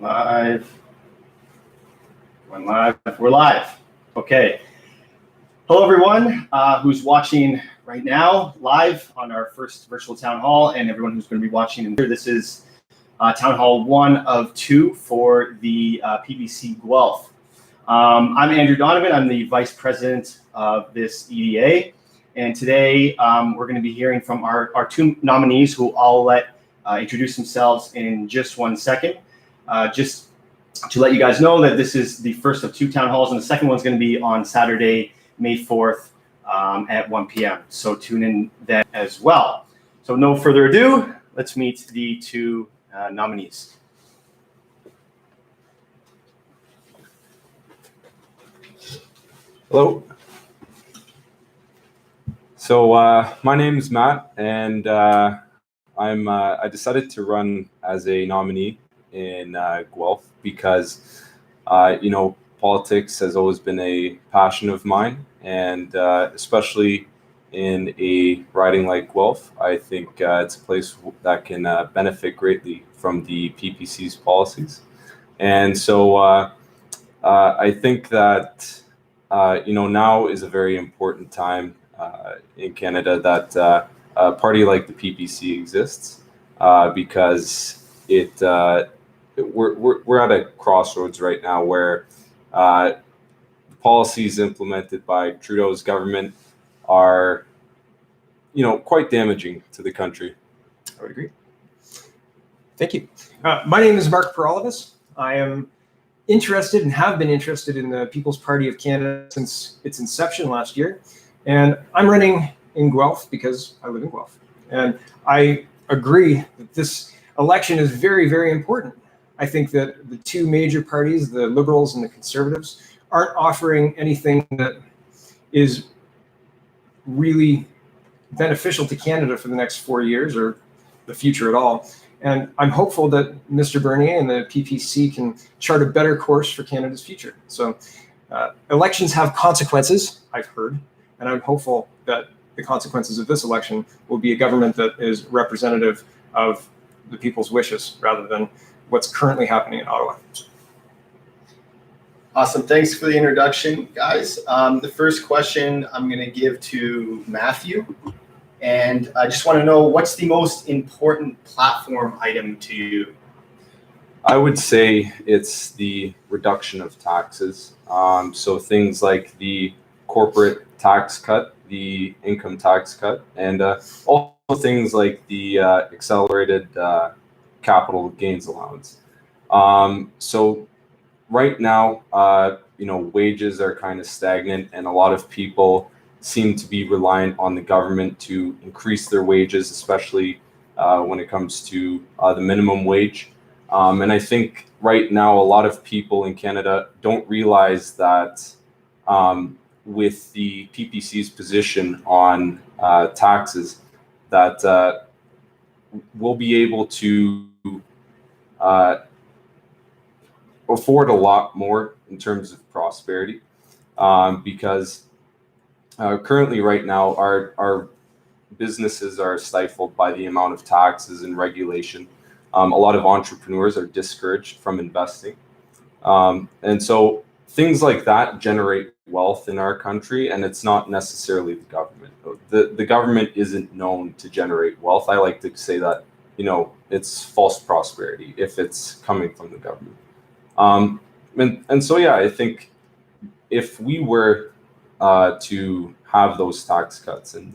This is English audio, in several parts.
Live. Going live. We're live. Okay. Hello, everyone who's watching right now live on our first virtual town hall, and everyone who's going to be watching in here. This is town hall 1 of 2 for the PPC Guelph. I'm Andrew Donovan. I'm the vice president of this EDA, and today we're going to be hearing from our 2 nominees, who I'll let introduce themselves in just 1 second. Just to let you guys know that this is the first of 2 town halls, and the second one's going to be on Saturday, May 4th at 1 p.m. So tune in then as well. So no further ado, let's meet the 2 nominees. Hello. So my name is Matt, and I decided to run as a nominee in Guelph because politics has always been a passion of mine, and especially in a riding like Guelph, I think it's a place that can benefit greatly from the PPC's policies. And so I think that now is a very important time in Canada that a party like the PPC exists, because we're at a crossroads right now where policies implemented by Trudeau's government are, quite damaging to the country. I would agree. Thank you. My name is Mark Peralvis. I am interested and have been interested in the People's Party of Canada since its inception last year. And I'm running in Guelph because I live in Guelph. And I agree that this election is very, very important. I think that the 2 major parties, the Liberals and the Conservatives, aren't offering anything that is really beneficial to Canada for the next 4 years or the future at all. And I'm hopeful that Mr. Bernier and the PPC can chart a better course for Canada's future. So elections have consequences, I've heard, and I'm hopeful that the consequences of this election will be a government that is representative of the people's wishes rather than what's currently happening in Ottawa. Awesome. Thanks for the introduction, guys. The first question I'm going to give to Matthew. And I just want to know, what's the most important platform item to you? I would say it's the reduction of taxes. So things like the corporate tax cut, the income tax cut, and also things like the accelerated capital gains allowance. So right now, wages are kind of stagnant, and a lot of people seem to be reliant on the government to increase their wages, especially when it comes to the minimum wage. And I think right now a lot of people in Canada don't realize that with the PPC's position on taxes, that we'll be able to afford a lot more in terms of prosperity, because currently right now our businesses are stifled by the amount of taxes and regulation. A lot of entrepreneurs are discouraged from investing, and so things like that generate wealth in our country, and it's not necessarily the government. The government isn't known to generate wealth. I like to say that it's false prosperity if it's coming from the government. And so yeah, I think if we were to have those tax cuts and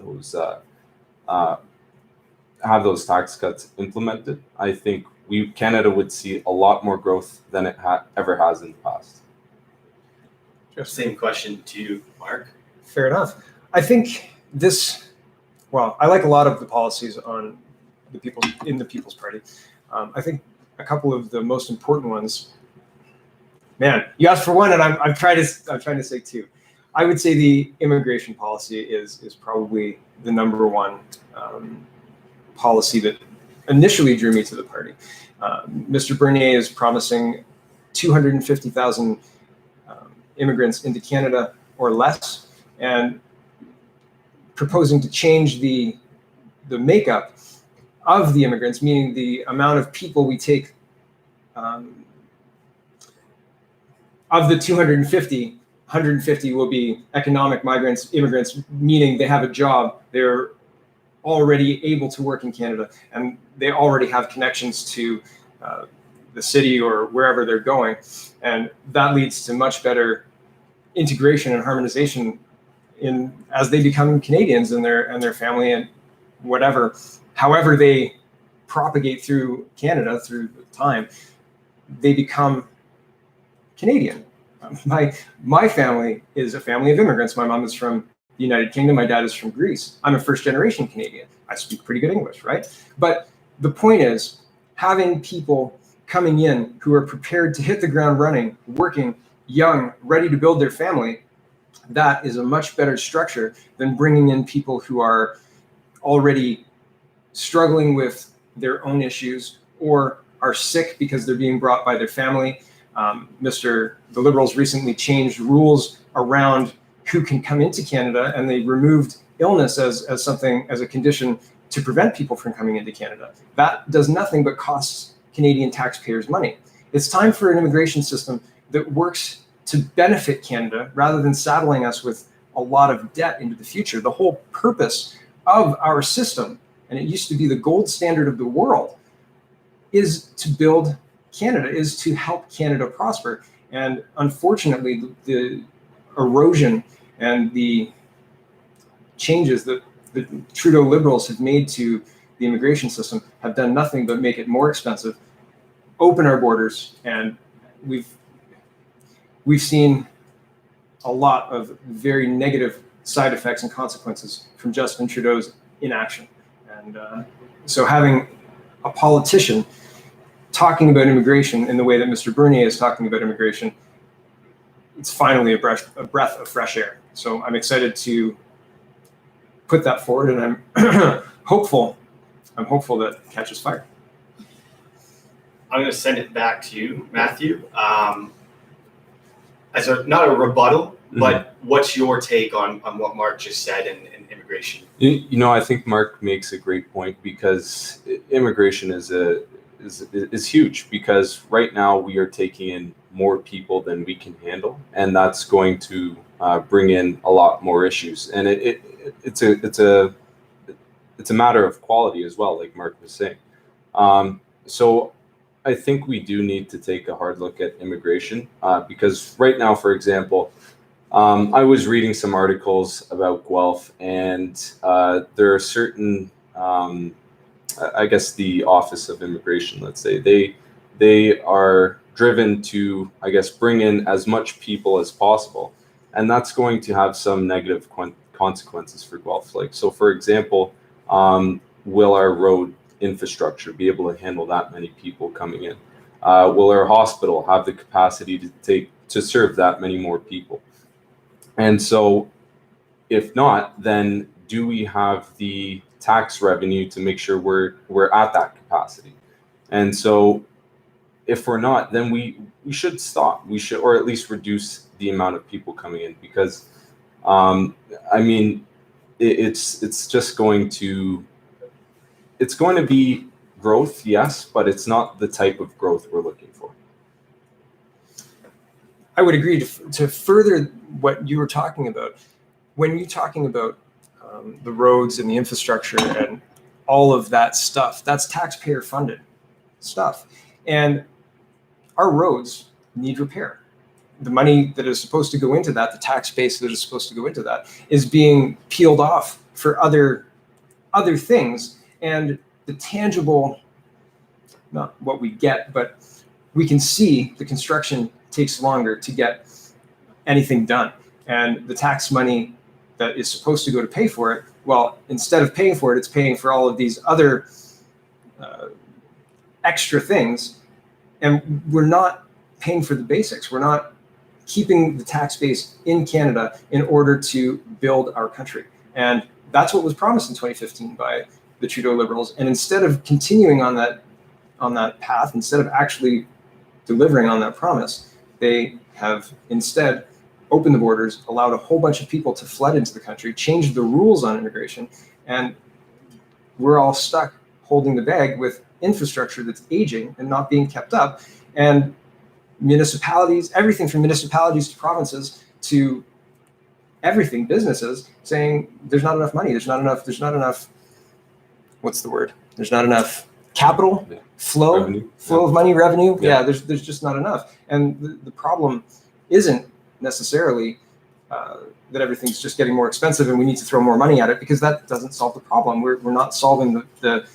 have those tax cuts implemented, I think Canada would see a lot more growth than it ever has in the past. Same question to you, Mark. Fair enough. I think I like a lot of the policies on the People's Party. I think a couple of the most important ones. Man, you asked for one, and I'm trying to say 2. I would say the immigration policy is probably the number 1 policy that initially drew me to the party. Mr. Bernier is promising 250,000 immigrants into Canada or less, and proposing to change the makeup of the immigrants, meaning the amount of people we take of the 250, 150 will be economic migrants, immigrants, meaning they have a job. They're already able to work in Canada, and they already have connections to the city or wherever they're going. And that leads to much better integration and harmonization as they become Canadians and their family and however they propagate through Canada through time, they become Canadian. My family is a family of immigrants. My mom is from the United Kingdom. My dad is from Greece. I'm a first generation Canadian. I speak pretty good English, right? But the point is, having people coming in who are prepared to hit the ground running, working, young, ready to build their family, that is a much better structure than bringing in people who are already struggling with their own issues or are sick because they're being brought by their family. The Liberals recently changed rules around who can come into Canada, and they removed illness as a condition to prevent people from coming into Canada. That does nothing but costs Canadian taxpayers money. It's time for an immigration system that works to benefit Canada rather than saddling us with a lot of debt into the future. The whole purpose of our system, and it used to be the gold standard of the world, is to build Canada, is to help Canada prosper. And unfortunately, the erosion and the changes that the Trudeau Liberals have made to the immigration system have done nothing but make it more expensive, open our borders, and we've seen a lot of very negative side effects and consequences from Justin Trudeau's inaction. And so having a politician talking about immigration in the way that Mr. Bernier is talking about immigration, it's finally a breath of fresh air. So I'm excited to put that forward, and I'm hopeful that it catches fire. I'm going to send it back to you, Matthew. As not a rebuttal, but what's your take on what Mark just said in immigration? I think Mark makes a great point, because immigration is huge, because right now we are taking in more people than we can handle, and that's going to bring in a lot more issues. And it's a matter of quality as well, like Mark was saying. So I think we do need to take a hard look at immigration, because right now, for example, I was reading some articles about Guelph, and there are certain, I guess the Office of Immigration, let's say, they are driven to, I guess, bring in as much people as possible, and that's going to have some negative consequences for Guelph. Like, so for example, will our road infrastructure be able to handle that many people coming in? Will our hospital have the capacity to serve that many more people? And so if not, then do we have the tax revenue to make sure we're at that capacity? And so if we're not, then we should stop. We should, or at least reduce the amount of people coming in, because I mean, it's just going to be growth, yes, but it's not the type of growth we're looking for. I would agree. To further what you were talking about, when you're talking about the roads and the infrastructure and all of that stuff, that's taxpayer funded stuff. And our roads need repair. The money that is supposed to go into that, the tax base that is supposed to go into that, is being peeled off for other things. And the tangible, not what we get, but we can see the construction takes longer to get anything done. And the tax money that is supposed to go to pay for it, well, instead of paying for it, it's paying for all of these other extra things. And we're not paying for the basics. We're not keeping the tax base in Canada in order to build our country. And that's what was promised in 2015 by the Trudeau Liberals. And instead of continuing on that path, instead of actually delivering on that promise, they have instead opened the borders, allowed a whole bunch of people to flood into the country, changed the rules on immigration, and we're all stuck holding the bag with infrastructure that's aging and not being kept up. And municipalities, everything from municipalities to provinces to everything, businesses, saying there's not enough money, there's not enough, what's the word? There's not enough capital, flow of money, revenue. Yeah, there's just not enough. And the problem isn't necessarily that everything's just getting more expensive and we need to throw more money at it, because that doesn't solve the problem. We're not solving the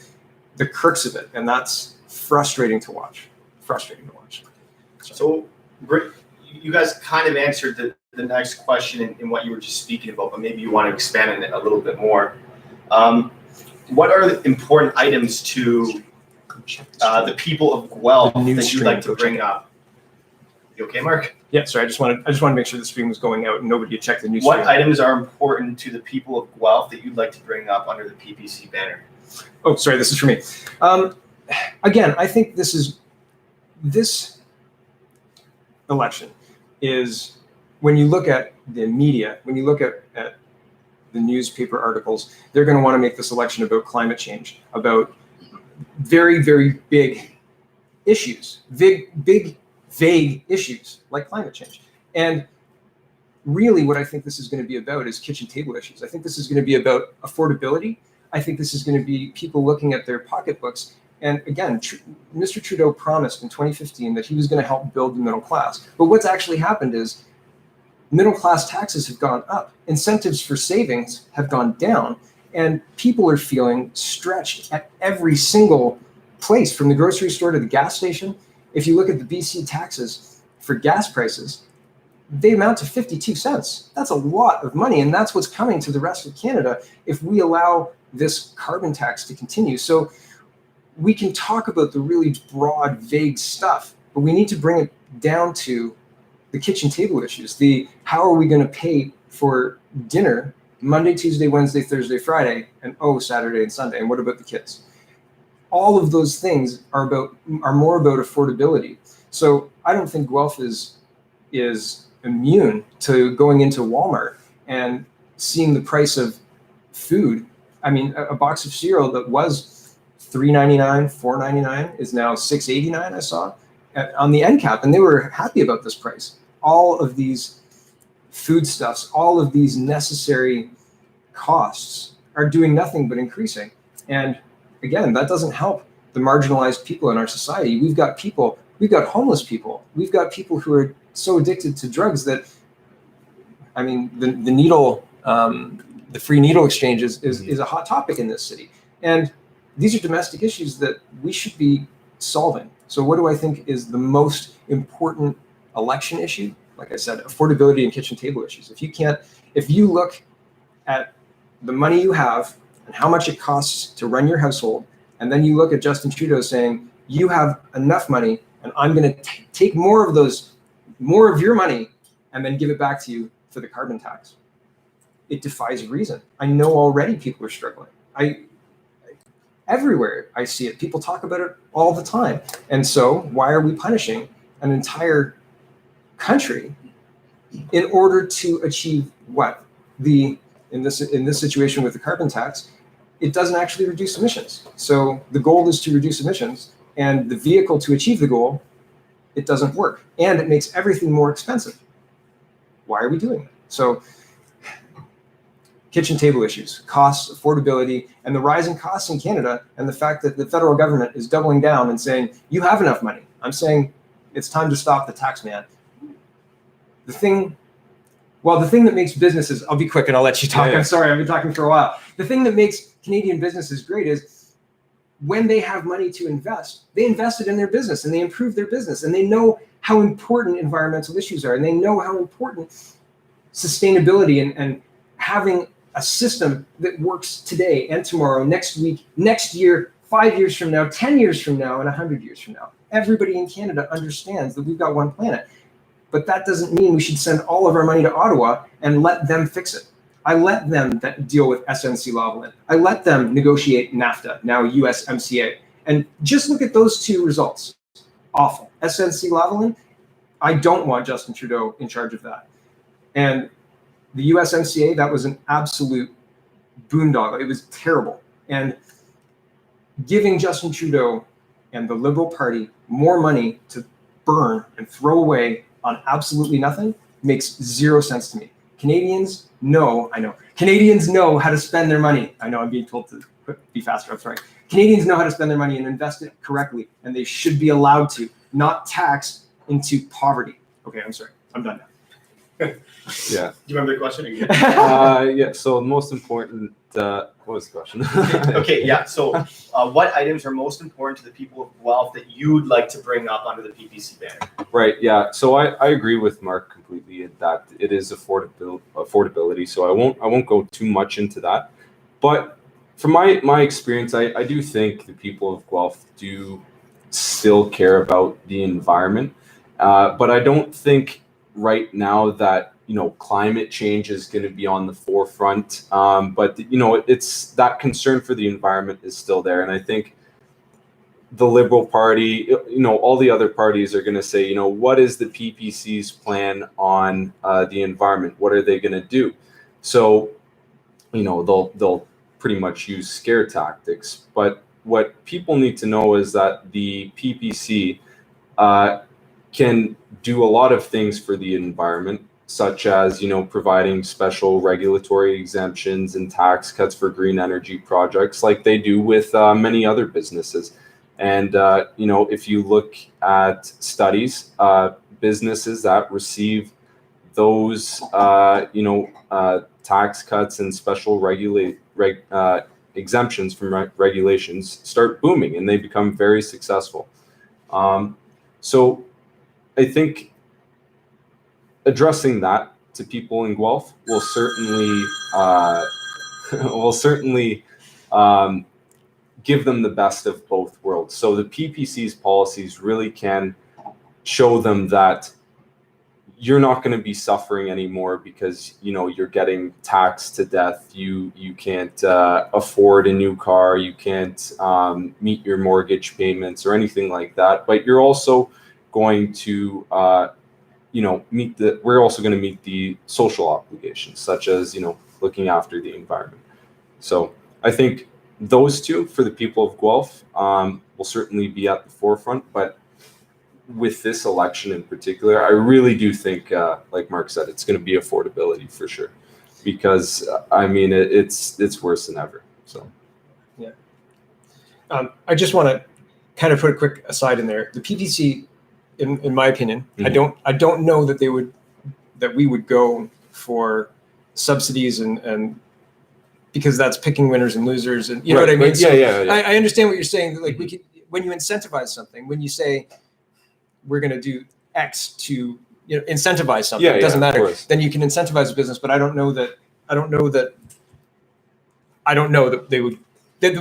crux of it, and that's frustrating to watch. So you guys kind of answered the next question in what you were just speaking about, but maybe you want to expand on it a little bit more. What are the important items to the people of Guelph that you'd like to bring up? You okay, Mark? Yeah, sorry. I just wanted to make sure the stream was going out and nobody had checked the news. What items are important to the people of Guelph that you'd like to bring up under the PPC banner? Oh, sorry. This is for me. Again, I think this election is, when you look at the media, when you look at the newspaper articles, they're going to want to make this election about climate change, about very, very big issues, big, vague issues like climate change. And really what I think this is going to be about is kitchen table issues. I think this is going to be about affordability. I think this is going to be people looking at their pocketbooks. And again, Mr. Trudeau promised in 2015 that he was going to help build the middle class. But what's actually happened is middle class taxes have gone up, incentives for savings have gone down, and people are feeling stretched at every single place, from the grocery store to the gas station. If you look at the BC taxes for gas prices, they amount to 52 cents. That's a lot of money, and that's what's coming to the rest of Canada if we allow this carbon tax to continue. So we can talk about the really broad, vague stuff, but we need to bring it down to the kitchen table issues. How are we going to pay for dinner Monday, Tuesday, Wednesday, Thursday, Friday, and Saturday and Sunday? And what about the kids? All of those things are more about affordability. So I don't think Guelph is immune to going into Walmart and seeing the price of food. I mean, a box of cereal that was $3.99, $4.99 is now $6.89. I saw on the end cap, and they were happy about this price. All of these foodstuffs, all of these necessary costs are doing nothing but increasing. And again, that doesn't help the marginalized people in our society. We've got homeless people. We've got people who are so addicted to drugs that, I mean, the needle, the free needle exchange is a hot topic in this city. And these are domestic issues that we should be solving. So what do I think is the most important election issue? Like I said, affordability and kitchen table issues. If you look at the money you have and how much it costs to run your household, and then you look at Justin Trudeau saying, you have enough money and I'm going to take more of your money and then give it back to you for the carbon tax. It defies reason. I know already people are struggling. Everywhere I see it, people talk about it all the time. And so why are we punishing an entire country in order to achieve what? In this situation with the carbon tax, it doesn't actually reduce emissions. So the goal is to reduce emissions, and the vehicle to achieve the goal, it doesn't work. And it makes everything more expensive. Why are we doing it? So kitchen table issues, costs, affordability, and the rising costs in Canada, and the fact that the federal government is doubling down and saying, you have enough money. I'm saying it's time to stop the tax man. The thing that makes businesses, I'll be quick and I'll let you talk. Yeah. I'm sorry, I've been talking for a while. The thing that makes Canadian businesses great is when they have money to invest, they invested in their business and they improve their business, and they know how important environmental issues are, and they know how important sustainability and having a system that works today and tomorrow, next week, next year, 5 years from now, 10 years from now, and 100 years from now. Everybody in Canada understands that we've got one planet. But that doesn't mean we should send all of our money to Ottawa and let them fix it. I let them deal with SNC-Lavalin. I let them negotiate NAFTA, now USMCA. And just look at those two results. Awful. SNC-Lavalin, I don't want Justin Trudeau in charge of that. And the USMCA, that was an absolute boondoggle. It was terrible. And giving Justin Trudeau and the Liberal Party more money to burn and throw away on absolutely nothing makes zero sense to me. Canadians know how to spend their money. I know I'm being told to be faster, I'm sorry. Canadians know how to spend their money and invest it correctly, and they should be allowed to, not tax into poverty. Okay, I'm sorry, I'm done now. Yeah. Do you remember the question again? Yeah. So the most important. What was the question? Okay. Yeah. So, what items are most important to the people of Guelph that you'd like to bring up under the PPC banner? Right. Yeah. So I agree with Mark completely that it is affordability. So I won't go too much into that, but from my experience, I do think the people of Guelph do still care about the environment, but I don't think right now that climate change is going to be on the forefront, but it's that concern for the environment is still there, and I think the Liberal Party, all the other parties are going to say, what is the PPC's plan on the environment? What are they going to do? So they'll pretty much use scare tactics, but what people need to know is that the PPC can do a lot of things for the environment, such as providing special regulatory exemptions and tax cuts for green energy projects, like they do with many other businesses. And if you look at studies, businesses that receive those tax cuts and special exemptions from regulations start booming, and they become very successful. So I think addressing that to people in Guelph will certainly give them the best of both worlds. So the PPC's policies really can show them that you're not going to be suffering anymore because you're getting taxed to death. You can't afford a new car. You can't meet your mortgage payments or anything like that. But you're also going to we're also going to meet the social obligations, such as looking after the environment. So I think those two for the people of Guelph will certainly be at the forefront. But with this election in particular, I really do think, like Mark said, it's going to be affordability for sure, because it's worse than ever. So yeah, I just want to kind of put a quick aside in there. The PPC, in my opinion, Mm-hmm. I don't know that we would go for subsidies and because that's picking winners and losers, and you know what I mean. So I understand what you're saying. Like we could, when you incentivize something, when you say we're going to do X to incentivize something, it doesn't matter. Then you can incentivize a business, but I don't know that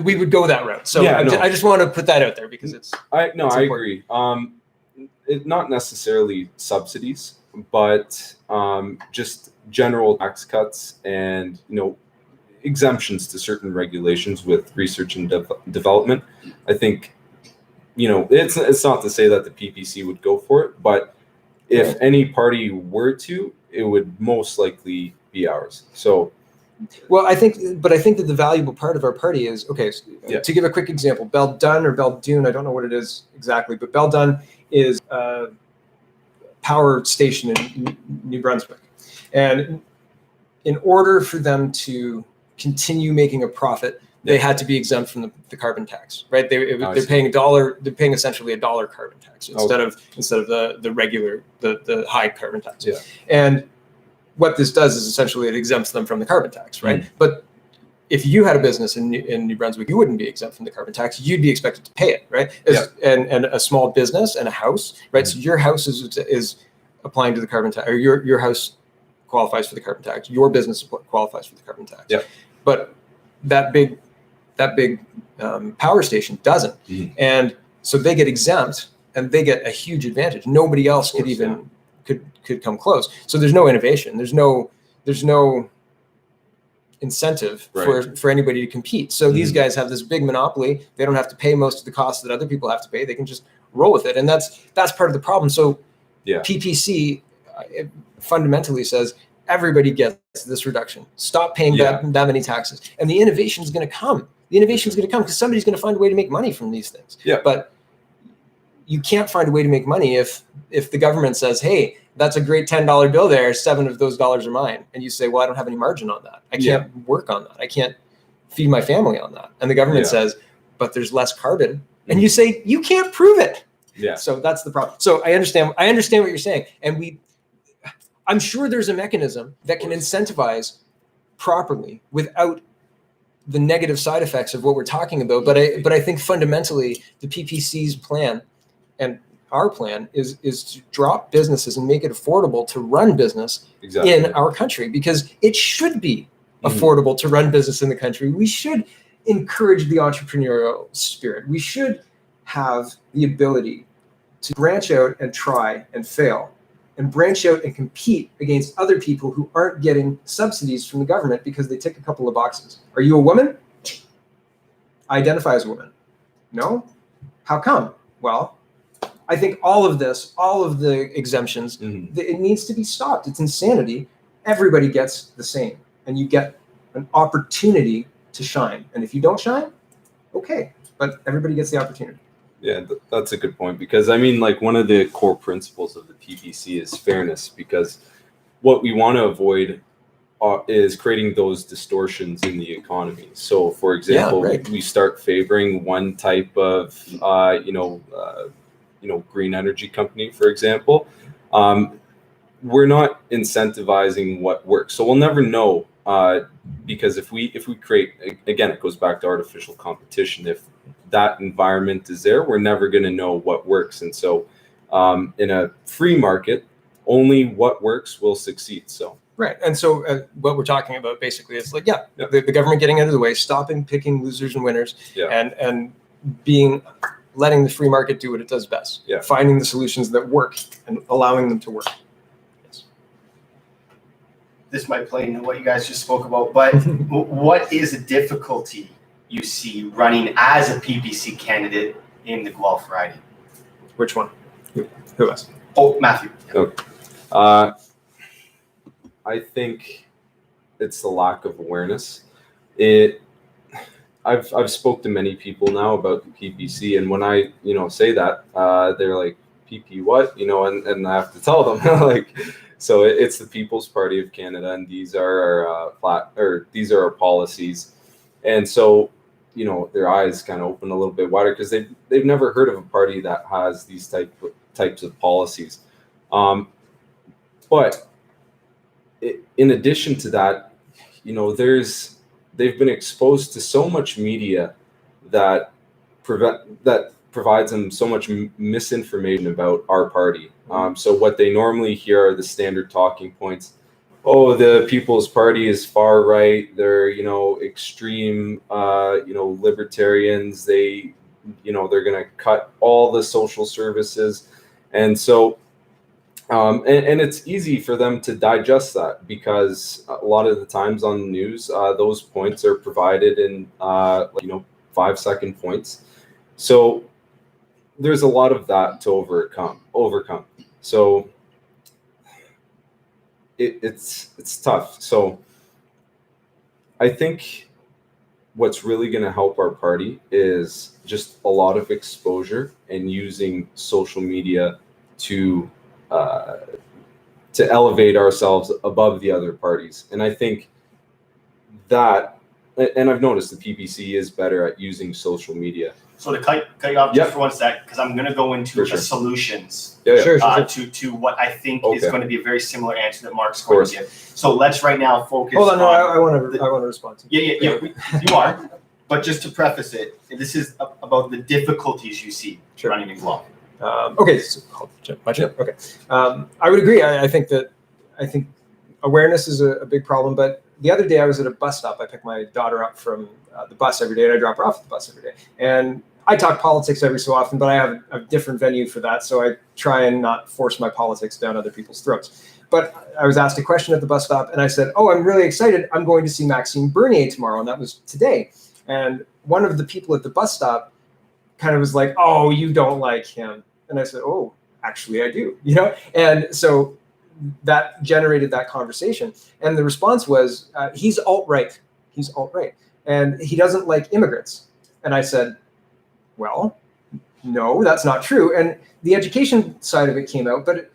we would go that route. So I just want to put that out there because I agree. Not necessarily subsidies, but just general tax cuts and exemptions to certain regulations with research and development. I think it's not to say that the PPC would go for it, but if any party were to, it would most likely be ours. So well, I think that the valuable part of our party is, to give a quick example, Beldun or Beldoun, I don't know what it is exactly, but Beldun is a power station in New Brunswick. And in order for them to continue making a profit, they had to be exempt from the carbon tax, right? They're paying $1. They're paying essentially $1 carbon tax instead of the regular the high carbon tax. Yeah. And what this does is essentially it exempts them from the carbon tax, right? But if you had a business in New Brunswick, you wouldn't be exempt from the carbon tax. You'd be expected to pay it, right? And a small business and a house, right? So your house is applying to the carbon tax, or your house qualifies for the carbon tax. Your business qualifies for the carbon tax. Yeah. But that big power station doesn't, and so they get exempt, and they get a huge advantage. Nobody else could come close. So there's no innovation. There's no incentive for anybody to compete. So these guys have this big monopoly. They don't have to pay most of the costs that other people have to pay. They can just roll with it, and that's part of the problem. So PPC fundamentally says everybody gets this reduction. Stop paying that many taxes, and the innovation is going to come. The innovation is going to come because somebody's going to find a way to make money from these things. Yeah. But you can't find a way to make money if if the government says, hey, that's a great $10 bill there, 7 of those dollars are mine. And you say, well, I don't have any margin on that. I can't work on that. I can't feed my family on that. And the government says, but there's less carbon. And you say, you can't prove it. Yeah. So that's the problem. So I understand what you're saying. And I'm sure there's a mechanism that can incentivize properly without the negative side effects of what we're talking about. But I think fundamentally the PPC's plan and our plan is to drop businesses and make it affordable to run business in our country, because it should be affordable to run business in the country. We should encourage the entrepreneurial spirit. We should have the ability to branch out and try and fail, and branch out and compete against other people who aren't getting subsidies from the government because they tick a couple of boxes. Are you a woman? I identify as a woman. No? How come? Well, I think all of the exemptions, it needs to be stopped. It's insanity. Everybody gets the same, and you get an opportunity to shine. And if you don't shine, okay, but everybody gets the opportunity. Yeah, that's a good point, because I mean, like, one of the core principles of the PPC is fairness, because what we want to avoid is creating those distortions in the economy. So, for example, we start favoring one type of, green energy company, for example. We're not incentivizing what works, so we'll never know. Because if we create, again, it goes back to artificial competition. If that environment is there, we're never going to know what works. And so in a free market, only what works will succeed. So right. And so what we're talking about basically is like, the government getting out of the way, stopping picking losers and winners, and letting the free market do what it does best. Finding the solutions that work and allowing them to work. This might play into what you guys just spoke about, but what is a difficulty you see running as a PPC candidate in the Guelph riding? Which one? Who else? Oh, Matthew. Okay. I think it's the lack of awareness. I've spoke to many people now about the PPC, and when I say that, they're like, PP what? And I have to tell them So it's the People's Party of Canada, and these are our policies. And so, their eyes kind of open a little bit wider, because they've never heard of a party that has these types of policies. But in addition to that, they've been exposed to so much media that provides them so much misinformation about our party. So what they normally hear are the standard talking points. Oh, the People's Party is far right. They're, extreme, libertarians. They're going to cut all the social services. And so, and it's easy for them to digest that, because a lot of the times on the news, those points are provided in, 5-second points. So there's a lot of that to overcome. So it's tough. So I think what's really going to help our party is just a lot of exposure and using social media to elevate ourselves above the other parties. And I think that, and I've noticed the PPC is better at using social media. So to cut you off just for 1 sec, because I'm going to go into the solutions to what I think is going to be a very similar answer that Mark's going to give. So let's right now focus. Hold on, no, I want to respond to. Yeah, you are. But just to preface it, this is about the difficulties you see running in Guelph. Okay, so okay. I would agree. I think awareness is a big problem. But the other day I was at a bus stop. I pick my daughter up from the bus every day, and I drop her off at the bus every day. And I talk politics every so often, but I have a different venue for that, so I try and not force my politics down other people's throats. But I was asked a question at the bus stop, and I said, "Oh, I'm really excited. I'm going to see Maxime Bernier tomorrow," and that was today. And one of the people at the bus stop kind of was like, "Oh, you don't like him," and I said, "Oh, actually, I do," And so that generated that conversation, and the response was, "He's alt-right. He's alt-right, and he doesn't like immigrants." And I said, "Well, no, that's not true. And the education side of it came out, but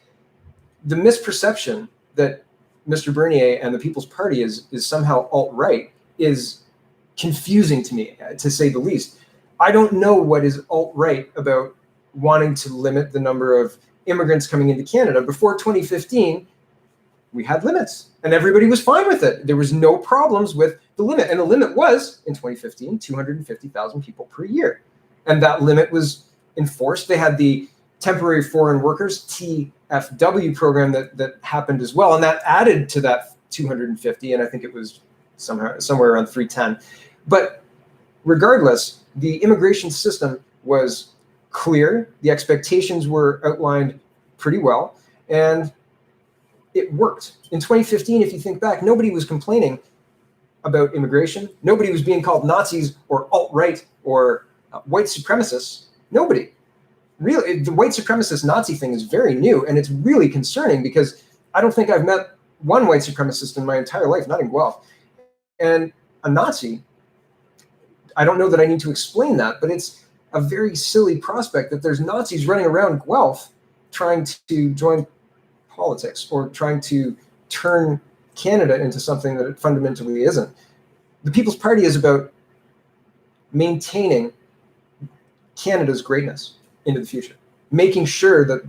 the misperception that Mr. Bernier and the People's Party is somehow alt-right is confusing to me, to say the least. I don't know what is alt-right about wanting to limit the number of immigrants coming into Canada. Before 2015, we had limits and everybody was fine with it. There was no problems with the limit. And the limit was, in 2015, 250,000 people per year. And that limit was enforced. They had the temporary foreign workers, TFW program that happened as well. And that added to that 250. And I think it was somewhere around 310. But regardless, the immigration system was clear. The expectations were outlined pretty well. And it worked. In 2015, if you think back, nobody was complaining about immigration. Nobody was being called Nazis or alt-right or white supremacists. Nobody. Really, the white supremacist Nazi thing is very new, and it's really concerning because I don't think I've met one white supremacist in my entire life, not in Guelph. And a Nazi, I don't know that I need to explain that, but it's a very silly prospect that there's Nazis running around Guelph trying to join politics or trying to turn Canada into something that it fundamentally isn't. The People's Party is about maintaining Canada's greatness into the future, making sure that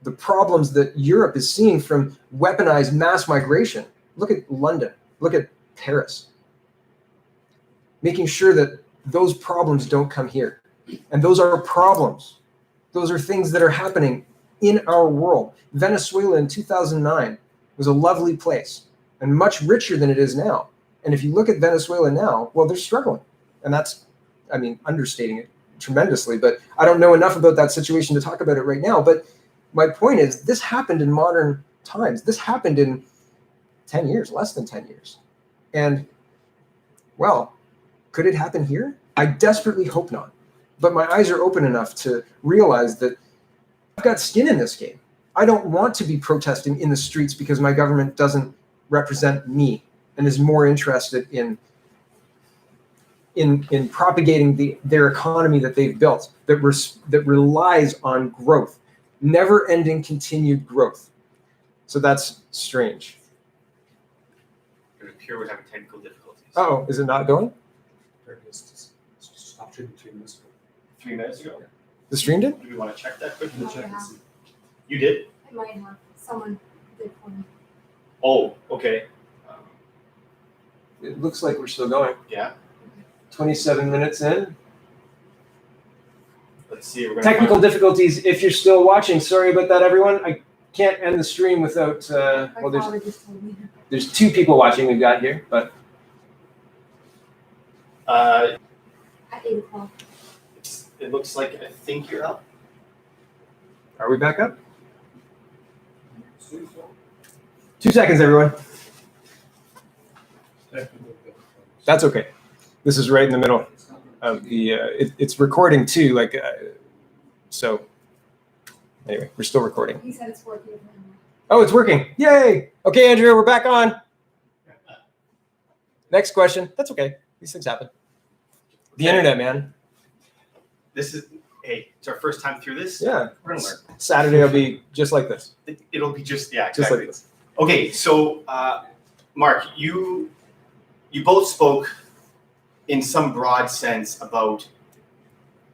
the problems that Europe is seeing from weaponized mass migration, look at London, look at Paris, making sure that those problems don't come here. And those are problems. Those are things that are happening in our world. Venezuela in 2009 was a lovely place and much richer than it is now. And if you look at Venezuela now, well, they're struggling. And that's, I mean, understating it tremendously, but I don't know enough about that situation to talk about it right now. But my point is, this happened in modern times. This happened in 10 years, less than 10 years. And, well, could it happen here? I desperately hope not. But my eyes are open enough to realize that I've got skin in this game. I don't want to be protesting in the streets because my government doesn't represent me and is more interested in propagating their economy that they've built that relies on growth, never-ending continued growth. So that's strange. It appears we're having technical difficulties. Oh, is it not going? There it is. Just stop treatment 3 minutes ago. 3 minutes ago. The stream did? Do we want to check that quickly? Check and see. You did? It might have. Someone did for me. Oh, okay. It looks like we're still going. Yeah. 27 minutes in. Let's see. We're gonna Technical difficulties. If you're still watching, sorry about that, everyone. I can't end the stream without. My Well, father just told me. there's 2 people watching we've got here, but At At 8 o'clock. it looks like I think you're up. are we back up? 2 seconds, everyone. That's okay. This is right in the middle of the. It's recording too. So. Anyway, we're still recording. He said it's working. Oh, it's working! Yay! Okay, Andrea, we're back on. Next question. That's okay. These things happen. The internet, man. It's our first time through this. Yeah. We're gonna learn. Saturday will be just like this. It'll be just Just exactly. like this. Okay, so Mark, you both spoke in some broad sense about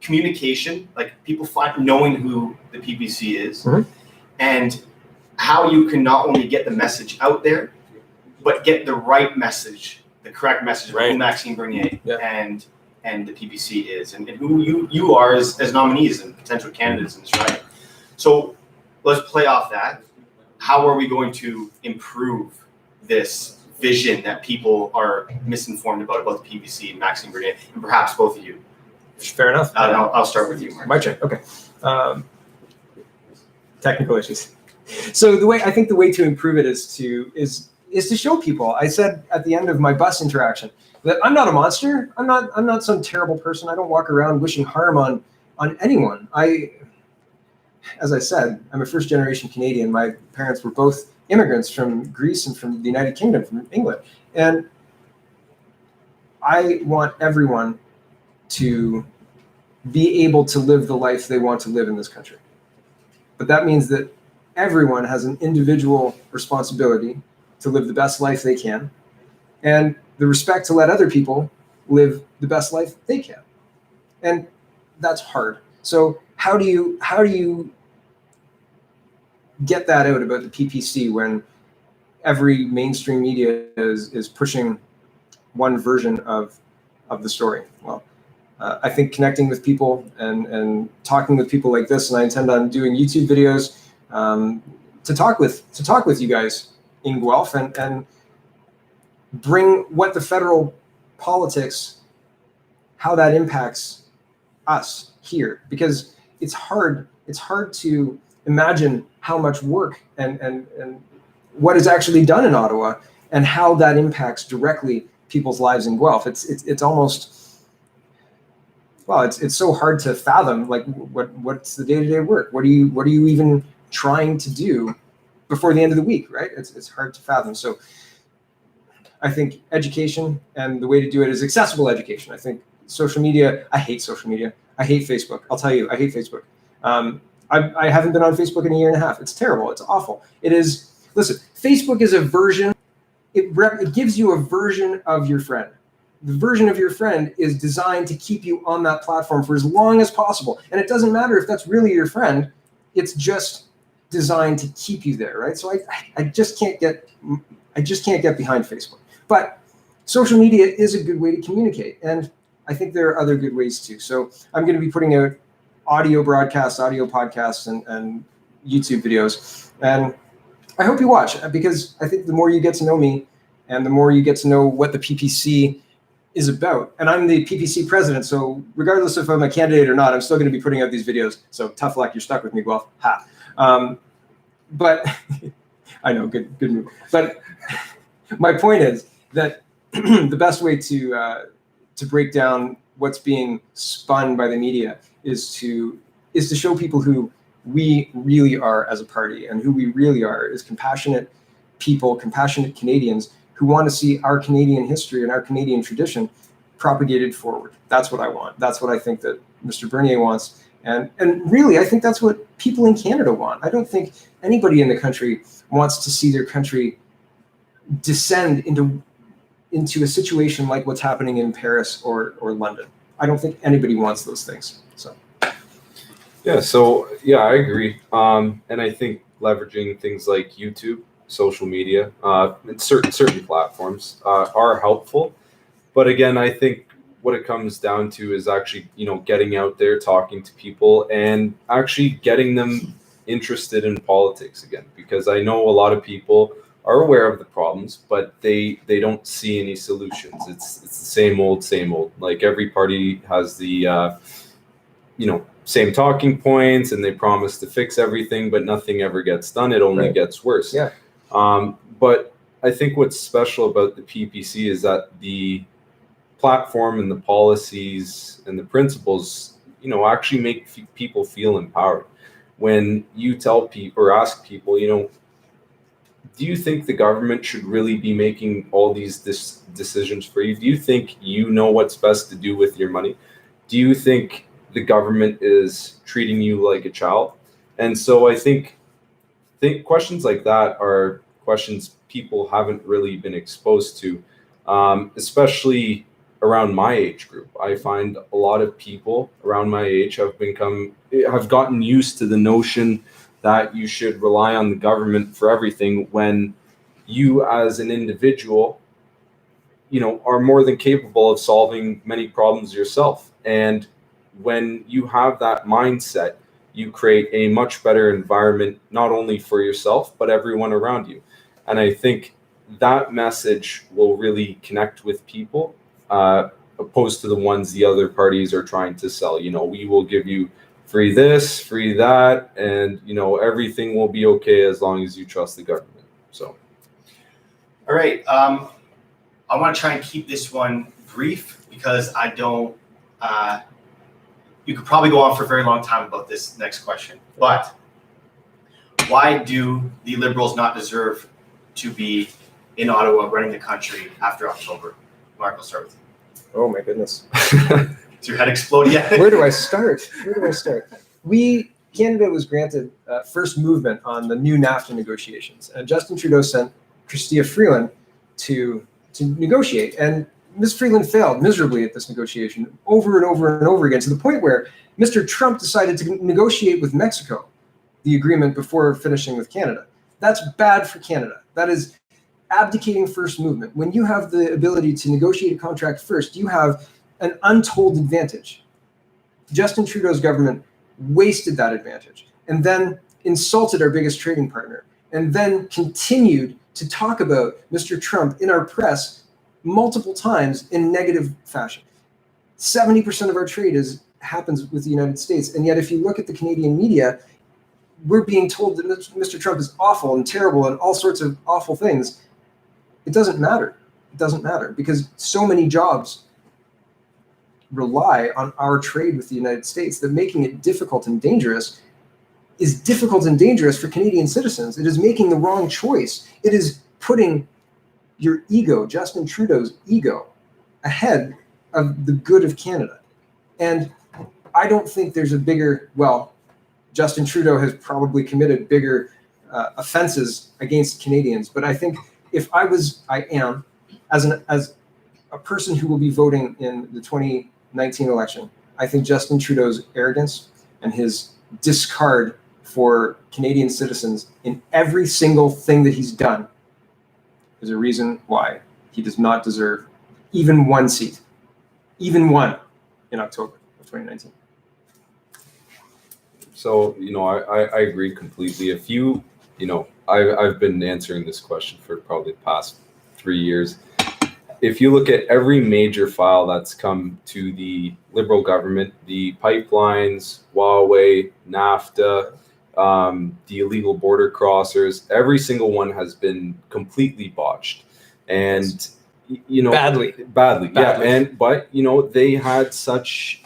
communication, like people knowing who the PPC is, Mhm. and how you can not only get the message out there, but get the right message, the correct message of Right. who Maxime Bernier Yeah. and the PPC is, and who you are as nominees and potential candidates in this running. So let's play off that. How are we going to improve this vision that people are misinformed about the PPC and Maxime Bernier, and perhaps both of you? Fair enough. I'll start with you, Mark. My turn. Okay. Technical issues. So I think the way to improve it is to show people. I said at the end of my bus interaction that I'm not a monster. I'm not some terrible person. I don't walk around wishing harm on anyone. As I said, I'm a first generation Canadian. My parents were both immigrants from Greece and from the United Kingdom, from England. And I want everyone to be able to live the life they want to live in this country. But that means that everyone has an individual responsibility to live the best life they can, and the respect to let other people live the best life they can. And that's hard. So how do you get that out about the PPC when every mainstream media is pushing one version of the story? Well, I think connecting with people and talking with people like this, and I intend on doing YouTube videos to talk with you guys in Guelph and bring what the federal politics, how that impacts us here, because it's hard to imagine how much work and what is actually done in Ottawa and how that impacts directly people's lives in Guelph. It's almost, well, it's so hard to fathom, like what's the day-to-day work? What are you even trying to do before the end of the week, right? It's hard to fathom. So I think education, and the way to do it is accessible education. I think social media, I hate social media. I hate Facebook. I'll tell you, I hate Facebook. I haven't been on Facebook in a year and a half. It's terrible. It's awful. It is. Listen, Facebook is a version. It gives you a version of your friend. The version of your friend is designed to keep you on that platform for as long as possible. And it doesn't matter if that's really your friend. It's just designed to keep you there, right? So I just can't get behind Facebook. But social media is a good way to communicate, and I think there are other good ways too. So I'm going to be putting out audio broadcasts, audio podcasts, and YouTube videos. And I hope you watch, because I think the more you get to know me and the more you get to know what the PPC is about, and I'm the PPC president, so regardless if I'm a candidate or not, I'm still going to be putting out these videos. So tough luck, you're stuck with me, Guelph. Ha. But I know, good move. But my point is that the best way to break down what's being spun by the media is to show people who we really are as a party, and who we really are is compassionate people, compassionate Canadians who want to see our Canadian history and our Canadian tradition propagated forward. That's what I want. That's what I think that Mr. Bernier wants. And really, I think that's what people in Canada want. I don't think anybody in the country wants to see their country descend into a situation like what's happening in Paris or London. I don't think anybody wants those things. So. Yeah, I agree. And I think leveraging things like YouTube, social media, and certain platforms are helpful. But again, I think what it comes down to is actually, getting out there, talking to people, and actually getting them interested in politics again. Because I know a lot of people are aware of the problems, but they don't see any solutions. It's the same old. Like every party has the same talking points, and they promise to fix everything, but nothing ever gets done. It only gets worse. Yeah. But I think what's special about the PPC is that the platform and the policies and the principles, actually make people feel empowered. When you tell people or ask people, do you think the government should really be making all these decisions for you? Do you think you know what's best to do with your money? Do you think the government is treating you like a child? And so I think questions like that are questions people haven't really been exposed to, especially around my age group. I find a lot of people around my age have gotten used to the notion that you should rely on the government for everything, when you as an individual, are more than capable of solving many problems yourself. And when you have that mindset, you create a much better environment, not only for yourself, but everyone around you. And I think that message will really connect with people, opposed to the ones the other parties are trying to sell. We will give you free this, free that, and everything will be okay as long as you trust the government. So, All right. I want to try and keep this one brief, because I don't. You could probably go on for a very long time about this next question. But why do the Liberals not deserve to be in Ottawa running the country after October? Mark, I'll start with you. Oh my goodness. Is your head exploding yet? Where do I start? Canada was granted first movement on the new NAFTA negotiations, and Justin Trudeau sent Chrystia Freeland to negotiate. And Ms. Freeland failed miserably at this negotiation over and over and over again, to the point where Mr. Trump decided to negotiate with Mexico the agreement before finishing with Canada. That's bad for Canada. That is abdicating first movement. When you have the ability to negotiate a contract first, you have an untold advantage. Justin Trudeau's government wasted that advantage and then insulted our biggest trading partner, and then continued to talk about Mr. Trump in our press multiple times in negative fashion. 70% of our trade happens with the United States. And yet if you look at the Canadian media, we're being told that Mr. Trump is awful and terrible and all sorts of awful things. It doesn't matter. It doesn't matter, because so many jobs rely on our trade with the United States that making it difficult and dangerous is difficult and dangerous for Canadian citizens. It is making the wrong choice. It is putting your ego, Justin Trudeau's ego, ahead of the good of Canada. And I don't think there's a bigger, well, Justin Trudeau has probably committed bigger offenses against Canadians, but I think if I am, as a person who will be voting in the 2019 election, I think Justin Trudeau's arrogance and his discard for Canadian citizens in every single thing that he's done is a reason why he does not deserve even one seat, even one, in October of 2019. So, I agree completely. If I've been answering this question for probably the past 3 years. If you look at every major file that's come to the Liberal government, the pipelines, Huawei, NAFTA, the illegal border crossers, every single one has been completely botched. And, badly. Yeah. But they had such,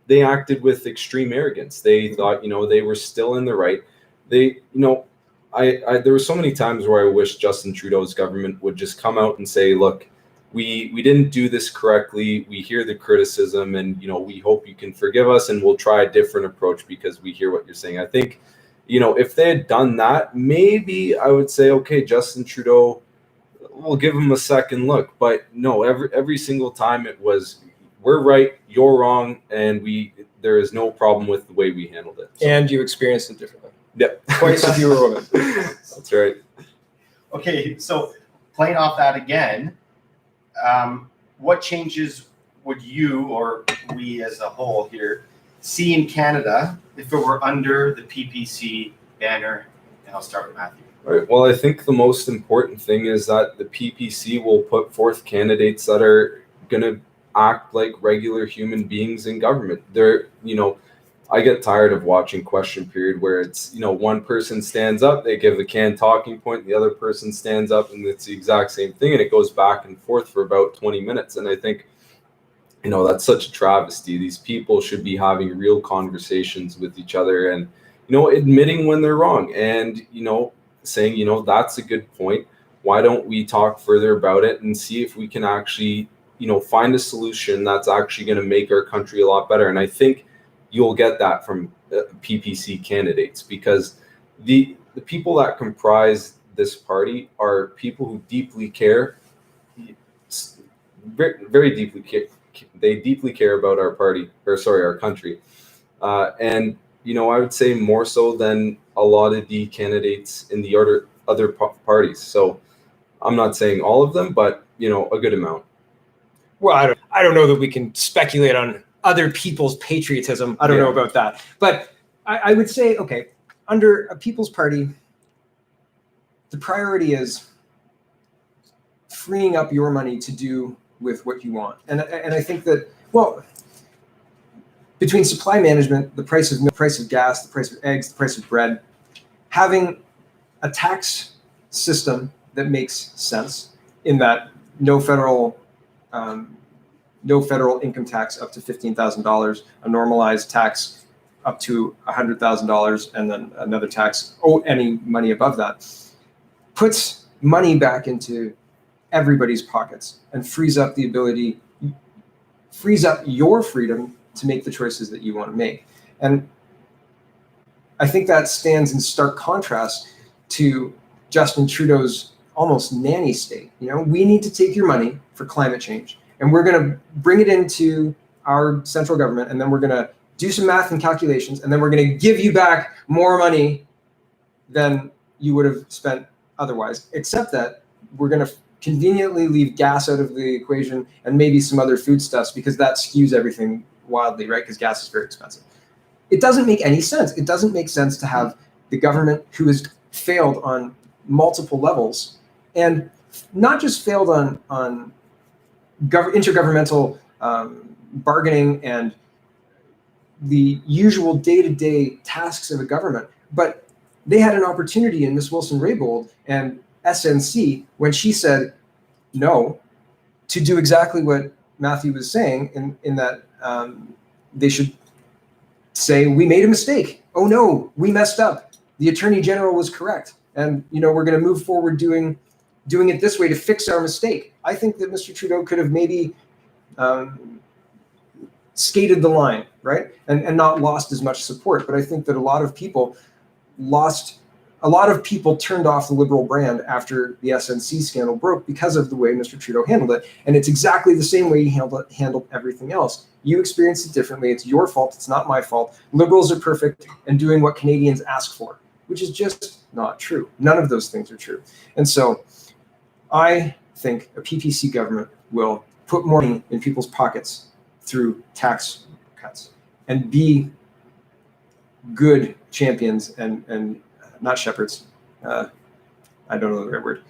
they acted with extreme arrogance. They thought, they were still in the right. There were so many times where I wish Justin Trudeau's government would just come out and say, look, we didn't do this correctly. We hear the criticism, and we hope you can forgive us, and we'll try a different approach because we hear what you're saying. I think, if they had done that, maybe I would say, okay, Justin Trudeau, we'll give him a second look. But no, every single time it was, we're right, you're wrong, and there is no problem with the way we handled it. So. And you experienced it differently. Yep. Twice if you were a woman. That's right. Okay, so playing off that again, what changes would you, or we as a whole here, see in Canada if it were under the PPC banner? And I'll start with Matthew. All right. Well, I think the most important thing is that the PPC will put forth candidates that are going to act like regular human beings in government. I get tired of watching Question Period where it's, one person stands up, they give a canned talking point, the other person stands up, and it's the exact same thing, and it goes back and forth for about 20 minutes. And I think, that's such a travesty. These people should be having real conversations with each other and, admitting when they're wrong and, saying, that's a good point. Why don't we talk further about it and see if we can actually, find a solution that's actually going to make our country a lot better. And I think you'll get that from PPC candidates, because the people that comprise this party are people who deeply care, very, very deeply care. They deeply care about our country. And, I would say more so than a lot of the candidates in the other parties. So I'm not saying all of them, but, a good amount. Well, I don't know that we can speculate on other people's patriotism. I don't know about that. But I would say, okay, under a People's Party, the priority is freeing up your money to do with what you want. And I think that, well, between supply management, the price of milk, the price of gas, the price of eggs, the price of bread, having a tax system that makes sense in that no federal income tax up to $15,000, a normalized tax up to $100,000, and then another tax, any money above that, puts money back into everybody's pockets and frees up the ability frees up your freedom to make the choices that you want to make. And I think that stands in stark contrast to Justin Trudeau's almost nanny state. We need to take your money for climate change, and we're going to bring it into our central government, and then we're going to do some math and calculations, and then we're going to give you back more money than you would have spent otherwise, except that we're going to conveniently leave gas out of the equation and maybe some other foodstuffs, because that skews everything wildly, right? Because gas is very expensive. It doesn't make any sense. It doesn't make sense to have the government, who has failed on multiple levels, and not just failed on intergovernmental bargaining and the usual day-to-day tasks of a government, but they had an opportunity in Ms. Wilson-Raybould and SNC when she said no to do exactly what Matthew was saying, in that they should say, we made a mistake. Oh no, we messed up. The Attorney General was correct. And we're going to move forward doing it this way to fix our mistake. I think that Mr. Trudeau could have maybe skated the line, right? And not lost as much support. But I think that a lot of people turned off the Liberal brand after the SNC scandal broke because of the way Mr. Trudeau handled it. And it's exactly the same way he handled everything else. You experienced it differently. It's your fault. It's not my fault. Liberals are perfect and doing what Canadians ask for, which is just not true. None of those things are true. And so I think a PPC government will put more money in people's pockets through tax cuts and be good champions and not shepherds. I don't know the right word.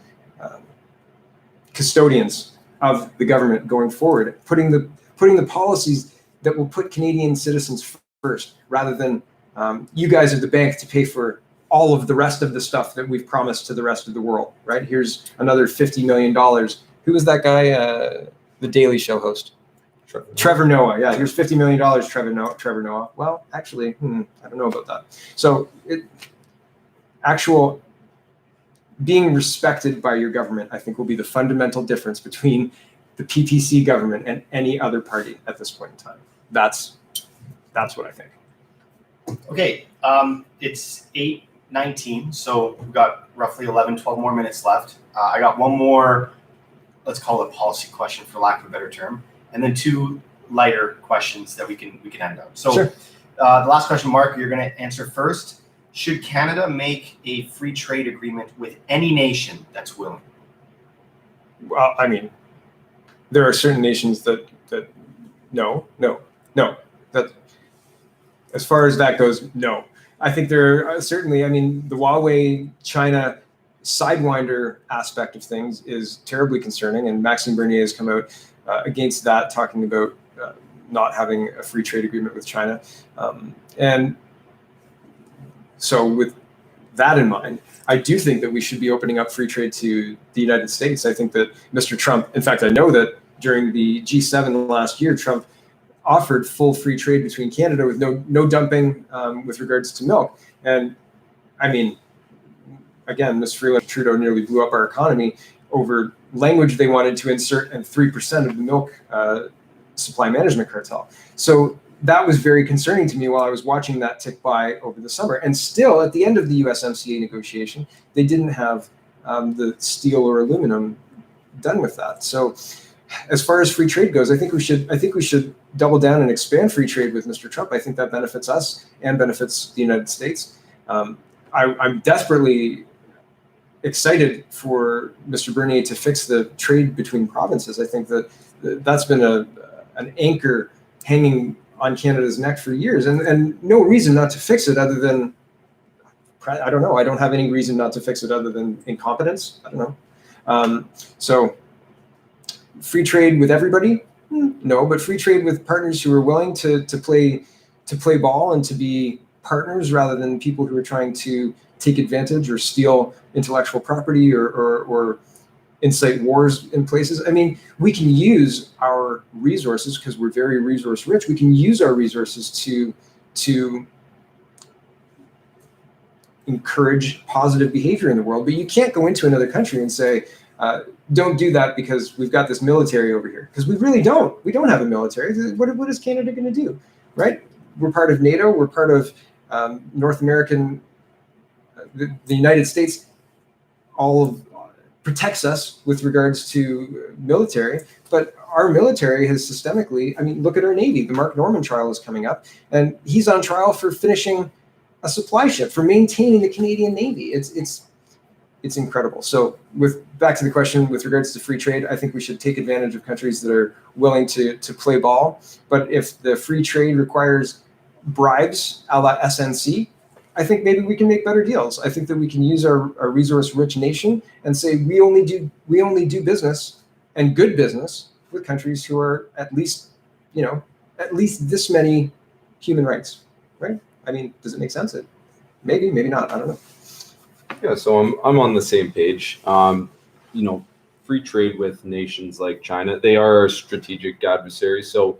Custodians of the government going forward, putting the policies that will put Canadian citizens first, rather than you guys at the bank to pay for all of the rest of the stuff that we've promised to the rest of the world, right? Here's another $50 million. Who was that guy? The Daily Show host. Trevor Noah. Yeah, here's $50 million, Trevor Noah. Well, actually, I don't know about that. So actual being respected by your government, I think, will be the fundamental difference between the PPC government and any other party at this point in time. That's what I think. Okay, it's 8:19, so we've got roughly 11, 12 more minutes left. I got one more, let's call it policy question for lack of a better term, and then two lighter questions that we can end up. So Sure. The last question, Mark, you're going to answer first. Should Canada make a free trade agreement with any nation that's willing? Well, I mean, there are certain nations that no. That, as far as that goes, no. I think there are certainly, the Huawei China sidewinder aspect of things is terribly concerning, and Maxime Bernier has come out against that, talking about not having a free trade agreement with China. And so with that in mind, I do think that we should be opening up free trade to the United States. I think that Mr. Trump, in fact, I know that during the G7 last year, Trump offered full free trade between Canada with no dumping with regards to milk. And again, Ms. Freeland Trudeau nearly blew up our economy over language they wanted to insert and 3% of the milk supply management cartel. So that was very concerning to me while I was watching that tick by over the summer. And still, at the end of the USMCA negotiation, they didn't have the steel or aluminum done with that. So as far as free trade goes, I think we should double down and expand free trade with Mr. Trump. I think that benefits us and benefits the United States. I'm desperately excited for Mr. Bernier to fix the trade between provinces. I think that's been an anchor hanging on Canada's neck for years, and no reason not to fix it other than, I don't know. I don't have any reason not to fix it other than incompetence. I don't know. So free trade with everybody? No, but free trade with partners who are willing to play ball and to be partners rather than people who are trying to take advantage or steal intellectual property or incite wars in places. We can use our resources, because we're very resource rich. We can use our resources to encourage positive behavior in the world. But you can't go into another country and say, Don't do that because we've got this military over here. Because we really don't. We don't have a military. What is Canada going to do, right? We're part of NATO. We're part of North American, the United States. Protects us with regards to military, but our military has systemically, I mean, look at our Navy. The Mark Norman trial is coming up, and he's on trial for finishing a supply ship, for maintaining the Canadian Navy. It's incredible. So back to the question with regards to free trade, I think we should take advantage of countries that are willing to play ball. But if the free trade requires bribes a la SNC, I think maybe we can make better deals. I think that we can use our resource-rich nation and say we only do business and good business with countries who are at least this many human rights, right? I mean, does it make sense? Maybe not. I don't know. Yeah, so I'm on the same page. Free trade with nations like China, they are our strategic adversaries. So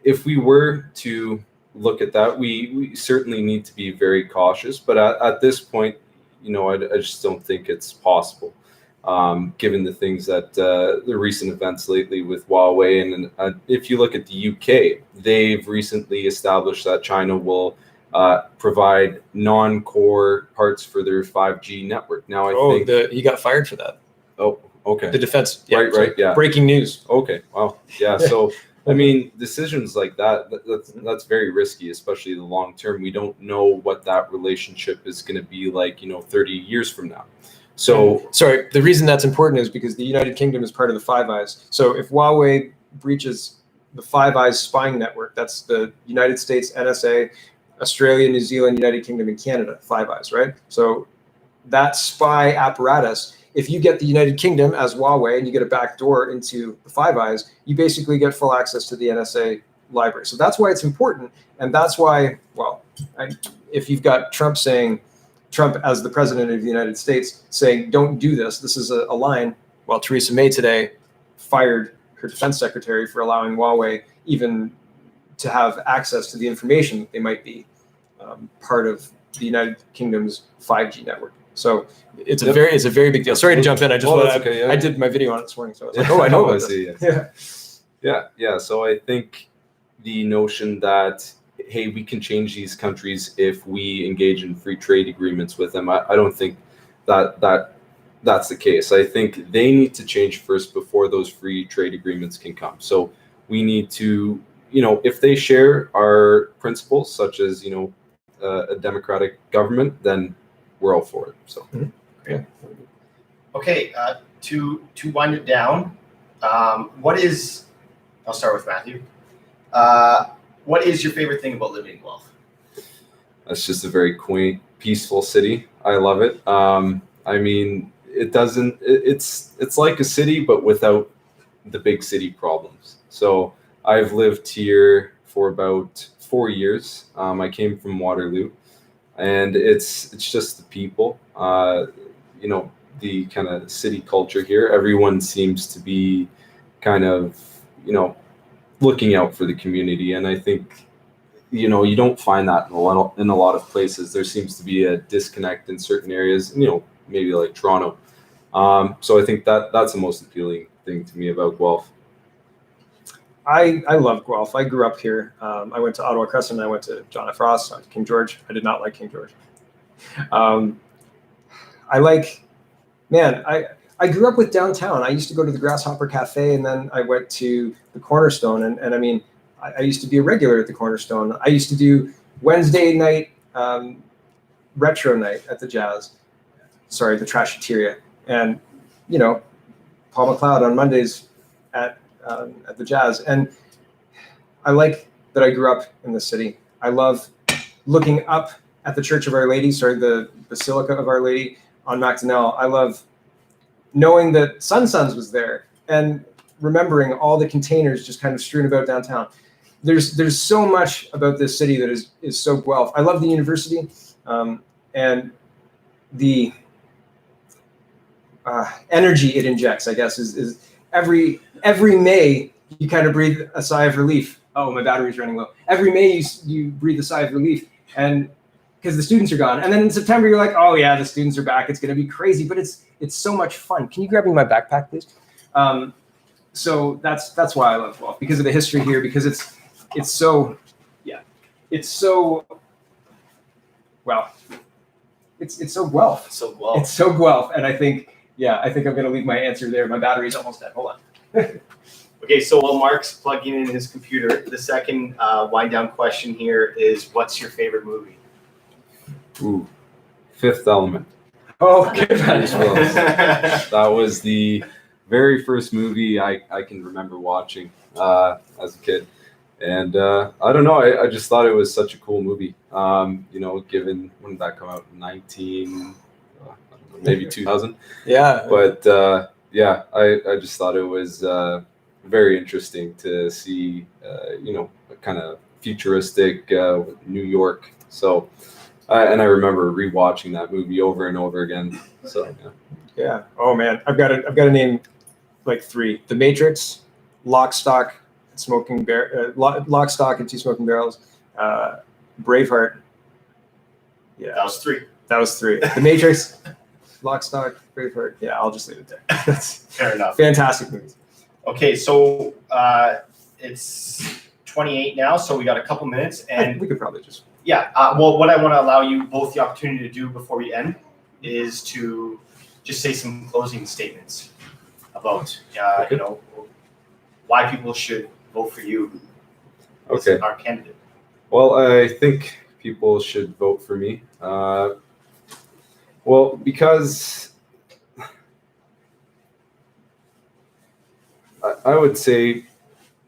if we were to look at that, we certainly need to be very cautious. But at this point, I just don't think it's possible, given the things that the recent events lately with Huawei. And if you look at the UK, they've recently established that China will provide non-core parts for their 5G network. Now, I think he got fired for that. Oh, okay. The defense. Yeah, right. Yeah. Breaking news. Okay. Wow. Yeah. So. I mean, decisions like that's very risky, especially in the long term. We don't know what that relationship is going to be like, 30 years from now. So, sorry, the reason that's important is because the United Kingdom is part of the Five Eyes. So if Huawei breaches the Five Eyes spying network, that's the United States, NSA, Australia, New Zealand, United Kingdom, and Canada, Five Eyes, right? So that spy apparatus, if you get the United Kingdom as Huawei and you get a back door into the Five Eyes, you basically get full access to the NSA library. So that's why it's important. And that's why, if you've got Trump as the president of the United States saying, don't do this, this is a line. Well, Theresa May today fired her defense secretary for allowing Huawei even to have access to the information that they might be part of the United Kingdom's 5G network. So it's a very big deal. Sorry to jump in. I did my video on it this morning, so I was like, I know about this. Yeah. So I think the notion that, hey, we can change these countries if we engage in free trade agreements with them, I don't think that's the case. I think they need to change first before those free trade agreements can come. So we need to, if they share our principles, such as, a democratic government, then we're all for it. So, yeah. Okay, to wind it down, I'll start with Matthew. What is your favorite thing about living in Guelph? That's just a very quaint, peaceful city. I love it. I mean, it's like a city, but without the big city problems. So I've lived here for about 4 years. I came from Waterloo. And it's just the people, the kind of city culture here. Everyone seems to be kind of, looking out for the community. And I think, you don't find that in a lot of places. There seems to be a disconnect in certain areas, maybe like Toronto. So I think that's the most appealing thing to me about Guelph. I love Guelph. I grew up here. I went to Ottawa Crescent. I went to John F. Ross. I went to King George. I did not like King George. I grew up with downtown. I used to go to the Grasshopper Cafe, and then I went to the Cornerstone. And I mean, I used to be a regular at the Cornerstone. I used to do Wednesday night retro night at the Jazz. Sorry, the Trasheteria. And, Paul McLeod on Mondays at the Jazz. And I like that I grew up in the city. I love looking up at the Church of Our Lady, the Basilica of Our Lady on Macdonell. I love knowing that Sun was there and remembering all the containers just kind of strewn about downtown. There's so much about this city that is so Guelph. I love the university and the energy it injects, I guess, is every May you kind of breathe a sigh of relief. Oh, my battery's running low. Every May you breathe a sigh of relief, and because the students are gone. And then in September, you're like, oh yeah, the students are back. It's going to be crazy, but it's so much fun. Can you grab me my backpack, please? So that's why I love Guelph, because of the history here, because it's so well, it's so Guelph. So well. It's so Guelph, and I think I'm going to leave my answer there. My battery's almost dead. Hold on. Okay, so while Mark's plugging in his computer, the second wind down question here is, what's your favorite movie? Ooh, Fifth Element. Oh, good. Bruce Willis. That was the very first movie I can remember watching as a kid. And I don't know, I just thought it was such a cool movie. Given, when did that come out? Maybe 2000. Yeah. But I just thought it was very interesting to see, kind of futuristic New York. So, and I remember rewatching that movie over and over again. So, Yeah. Oh man, I've got to name like 3: The Matrix, Lock, Stock, and Two Smoking Barrels, Braveheart. Yeah, That was 3. that was 3. The Matrix, Lock, Stock, Braveheart. Yeah, I'll just leave it there. That's Fair enough. fantastic movies. Okay, so it's 28 now, so we got a couple minutes, and we could probably just. yeah. Well, what I want to allow you both the opportunity to do before we end is to just say some closing statements about why people should vote for you as Okay. our candidate. Well, I think people should vote for me. Because I would say,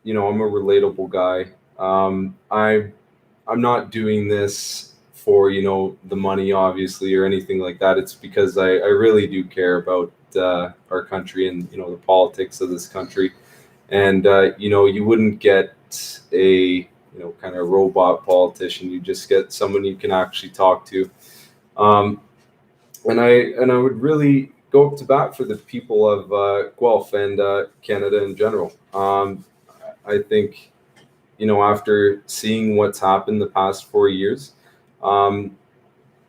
I'm a relatable guy. I'm not doing this for, the money, obviously, or anything like that. It's because I really do care about our country and, the politics of this country. And, you wouldn't get a, kind of robot politician. You just get someone you can actually talk to. And I would really go up to bat for the people of Guelph and Canada in general. I think, after seeing what's happened the past 4 years, I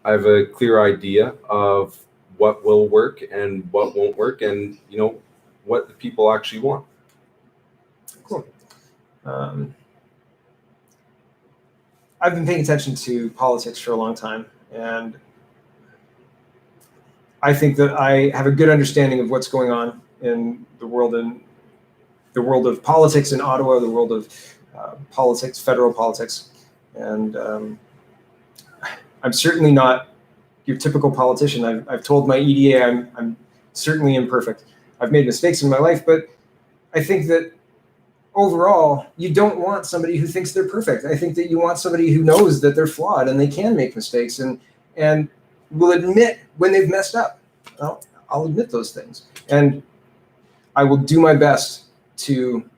have a clear idea of what will work and what won't work, and what the people actually want. Cool. I've been paying attention to politics for a long time, and I think that I have a good understanding of what's going on in the world of politics in Ottawa, the world of politics, federal politics, and I'm certainly not your typical politician. I've told my EDA I'm certainly imperfect. I've made mistakes in my life, but I think that overall, you don't want somebody who thinks they're perfect. I think that you want somebody who knows that they're flawed and they can make mistakes and will admit when they've messed up. I'll admit those things. And I will do my best to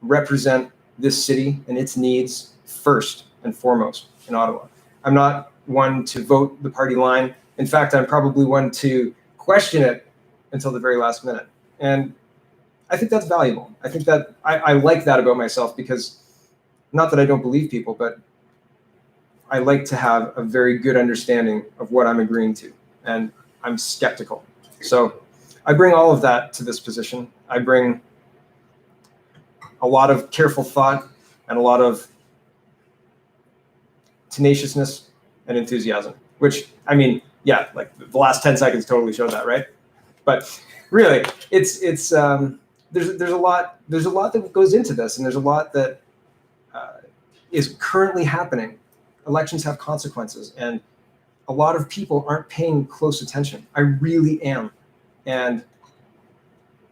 represent this city and its needs first and foremost in Ottawa. I'm not one to vote the party line. In fact, I'm probably one to question it until the very last minute. And I think that's valuable. I think that I like that about myself, because not that I don't believe people, but I like to have a very good understanding of what I'm agreeing to. And I'm skeptical. So I bring all of that to this position. I bring a lot of careful thought and a lot of tenaciousness and enthusiasm, which, I mean, yeah, like the last 10 seconds totally showed that, right? But really, it's there's a lot that goes into this, and there's a lot that is currently happening. Elections have consequences, and a lot of people aren't paying close attention. I really am, and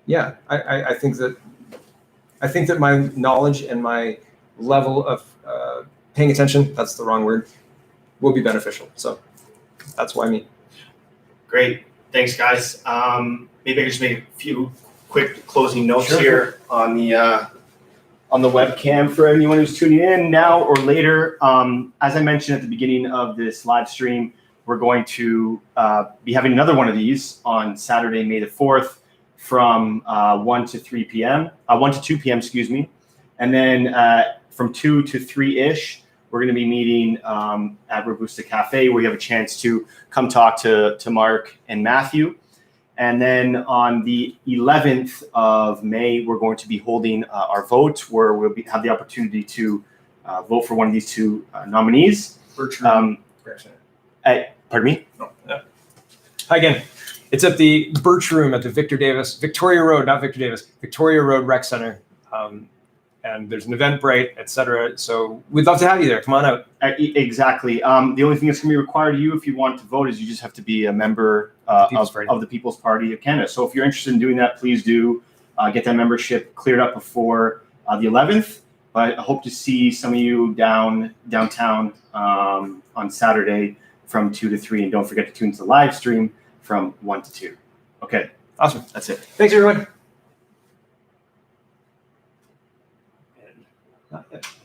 yeah, I think that my knowledge and my level of paying attention—that's the wrong word—will be beneficial. So that's why me. Great. Thanks, guys. Maybe I can just make a few quick closing notes Sure. here on the webcam for anyone who's tuning in now or later. As I mentioned at the beginning of this live stream, we're going to be having another one of these on Saturday, May the 4th, from 1 to 2 p.m., excuse me. And then from 2 to 3-ish, we're going to be meeting at Robusta Cafe, where you have a chance to come talk to Mark and Matthew. And then on the 11th of May, we're going to be holding our vote, where we'll have the opportunity to vote for one of these two nominees. Bertram. Pardon me? No, yeah. Hi again. It's at the Birch Room at the Victoria Road Rec Center. And there's an Eventbrite, etc. So we'd love to have you there. Come on out. Exactly. The only thing that's going to be required of you if you want to vote is you just have to be a member of the People's Party of Canada. So if you're interested in doing that, please do get that membership cleared up before the 11th. But I hope to see some of you downtown on Saturday from 2 to 3. And don't forget to tune to the live stream from 1 to 2. Okay. Awesome. That's it. Thanks, everyone.